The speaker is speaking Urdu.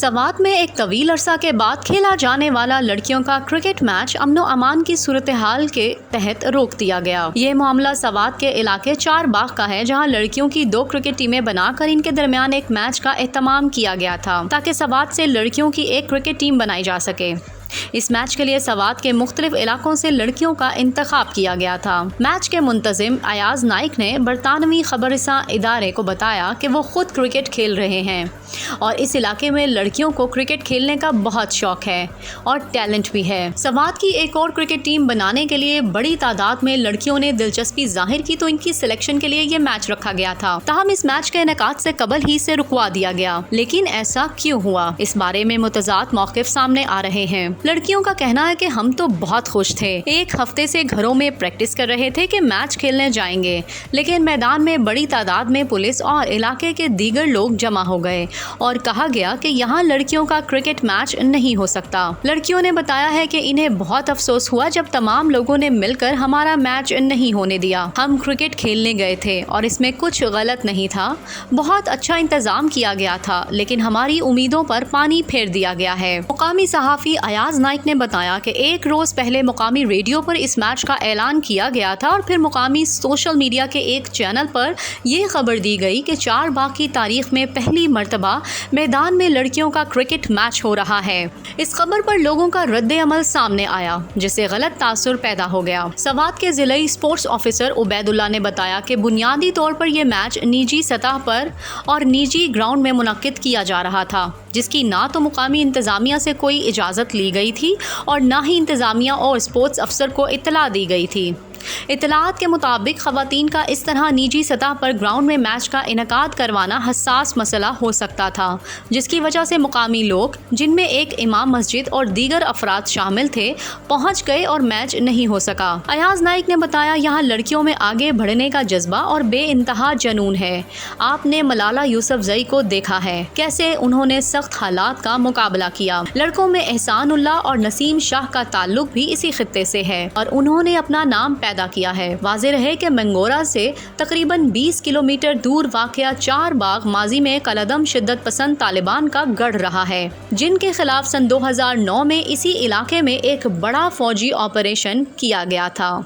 سوات میں ایک طویل عرصہ کے بعد کھیلا جانے والا لڑکیوں کا کرکٹ میچ امن و امان کی صورتحال کے تحت روک دیا گیا۔ یہ معاملہ سوات کے علاقے چار باغ کا ہے، جہاں لڑکیوں کی 2 کرکٹ ٹیمیں بنا کر ان کے درمیان ایک میچ کا اہتمام کیا گیا تھا تاکہ سوات سے لڑکیوں کی ایک کرکٹ ٹیم بنائی جا سکے۔ اس میچ کے لیے سوات کے مختلف علاقوں سے لڑکیوں کا انتخاب کیا گیا تھا۔ میچ کے منتظم ایاز نائک نے برطانوی خبررساں ادارے کو بتایا کہ وہ خود کرکٹ کھیل رہے ہیں اور اس علاقے میں لڑکیوں کو کرکٹ کھیلنے کا بہت شوق ہے اور ٹیلنٹ بھی ہے۔ سوات کی ایک اور کرکٹ ٹیم بنانے کے لیے بڑی تعداد میں لڑکیوں نے دلچسپی ظاہر کی تو ان کی سلیکشن کے لیے یہ میچ رکھا گیا تھا۔ تاہم اس میچ کے انعقاد سے قبل ہی سے رکوا دیا گیا۔ لیکن ایسا کیوں ہوا؟ اس بارے میں متضاد موقف سامنے آ رہے ہیں۔ لڑکیوں کا کہنا ہے کہ ہم تو بہت خوش تھے، ایک ہفتے سے گھروں میں پریکٹس کر رہے تھے کہ میچ کھیلنے جائیں گے، لیکن میدان میں بڑی تعداد میں پولیس اور علاقے کے دیگر لوگ جمع ہو گئے اور کہا گیا کہ یہاں لڑکیوں کا کرکٹ میچ نہیں ہو سکتا۔ لڑکیوں نے بتایا ہے کہ انہیں بہت افسوس ہوا جب تمام لوگوں نے مل کر ہمارا میچ نہیں ہونے دیا۔ ہم کرکٹ کھیلنے گئے تھے اور اس میں کچھ غلط نہیں تھا، بہت اچھا انتظام کیا گیا تھا، لیکن ہماری امیدوں پر پانی پھیر دیا گیا ہے۔ مقامی صحافی ایاز نائک نے بتایا کہ ایک روز پہلے مقامی ریڈیو پر اس میچ کا اعلان کیا گیا تھا اور پھر مقامی سوشل میڈیا کے ایک چینل پر یہ خبر دی گئی کہ چار باغ کی تاریخ میں پہلی مرتبہ میدان میں لڑکیوں کا کرکٹ میچ ہو رہا ہے۔ اس خبر پر لوگوں کا رد عمل سامنے آیا، جس سے غلط تاثر پیدا ہو گیا۔ سوات کے ضلعی اسپورٹس آفیسر عبید اللہ نے بتایا کہ بنیادی طور پر یہ میچ نجی سطح پر اور نجی گراؤنڈ میں منعقد کیا جا رہا تھا، جس کی نہ تو مقامی انتظامیہ سے کوئی اجازت لی گئی تھی اور نہ ہی انتظامیہ اور اسپورٹس افسر کو اطلاع دی گئی تھی۔ اطلاعات کے مطابق خواتین کا اس طرح نجی سطح پر گراؤنڈ میں میچ کا انعقاد کروانا حساس مسئلہ ہو سکتا تھا، جس کی وجہ سے مقامی لوگ، جن میں ایک امام مسجد اور دیگر افراد شامل تھے، پہنچ گئے اور میچ نہیں ہو سکا۔ ایاز نائک نے بتایا یہاں لڑکیوں میں آگے بڑھنے کا جذبہ اور بے انتہا جنون ہے۔ آپ نے ملالہ یوسفزئی کو دیکھا ہے، کیسے انہوں نے سخت حالات کا مقابلہ کیا۔ لڑکوں میں احسان اللہ اور نسیم شاہ کا تعلق بھی اسی خطے سے ہے اور انہوں نے اپنا نام پیدا کیا ہے۔ واضح رہے کہ منگورا سے تقریباً 20 کلومیٹر دور واقع چار باغ ماضی میں کالعدم شدت پسند طالبان کا گڑھ رہا ہے، جن کے خلاف سن 2009 میں اسی علاقے میں ایک بڑا فوجی آپریشن کیا گیا تھا۔